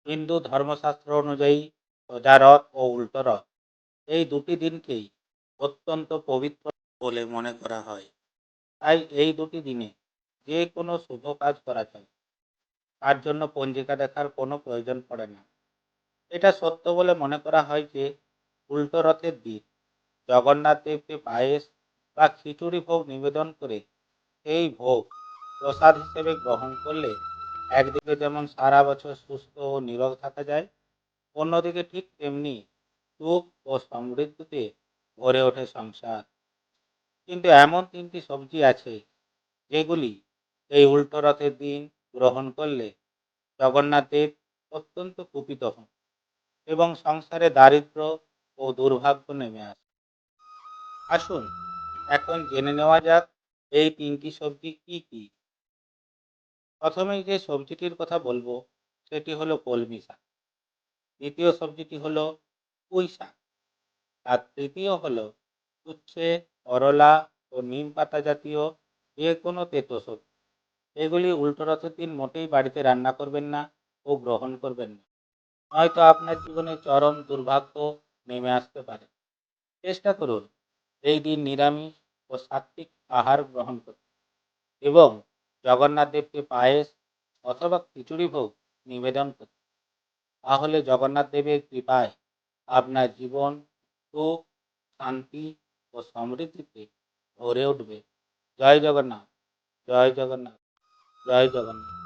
হিন্দু ধর্মশাস্ত্র অনুযায়ী সোজা রথ ও উল্টো রথ এই দুটি দিনকেই অত্যন্ত পবিত্র বলে মনে করা হয়। তাই এই দুটি দিনে যে কোনো শুভ কাজ করা যায়, তার জন্য পঞ্জিকা দেখার কোনো প্রয়োজন পড়ে না। এটা সত্য বলে মনে করা হয় যে উল্টো রথের দিন জগন্নাথ দেবকে পায়েস বা খিচুড়ি ভোগ নিবেদন করে সেই ভোগ প্রসাদ হিসেবে গ্রহণ করলে একদিকে যেমন সারা বছর সুস্থ ও নিরোগ থাকা যায়, অন্যদিকে ঠিক তেমনি সুখ ও সমৃদ্ধিতে ভরে ওঠে সংসার। কিন্তু এমন তিনটি সবজি আছে যেগুলি এই উল্টো রথের দিন গ্রহণ করলে জগন্নাথ দেব অত্যন্ত কুপিত হন এবং সংসারে দারিদ্র্য ও দুর্ভাগ্য নেমে আসে। আসুন এখন জেনে নেওয়া যাক এই তিনটি সবজি কি কি। প্রথমেই যে সবজিটির কথা বলবো সেটি হলো কলমি শাক, দ্বিতীয় সবজিটি হলো পুঁই শাক, আর তৃতীয় হলো উচ্ছে, করলা ও নিম পাতা জাতীয় যে কোনো তেতো সবজি। এগুলি উল্টো রথের দিন মোটেই বাড়িতে রান্না করবেন না ও গ্রহণ করবেন না, নয়তো আপনার জীবনে চরম দুর্ভাগ্য নেমে আসতে পারে। চেষ্টা করুন এই দিন নিরামিষ ও সাত্ত্বিক আহার গ্রহণ করতে এবং জগন্নাথ দেবকে পায়েস অথবা খিচুড়ি ভোগ নিবেদন করতে। তাহলে জগন্নাথ দেবের কৃপায় আপনার জীবন সুখ, শান্তি ও সমৃদ্ধিতে ভরে উঠবে। জয় জগন্নাথ, জয় জগন্নাথ, জয় জগন্নাথ।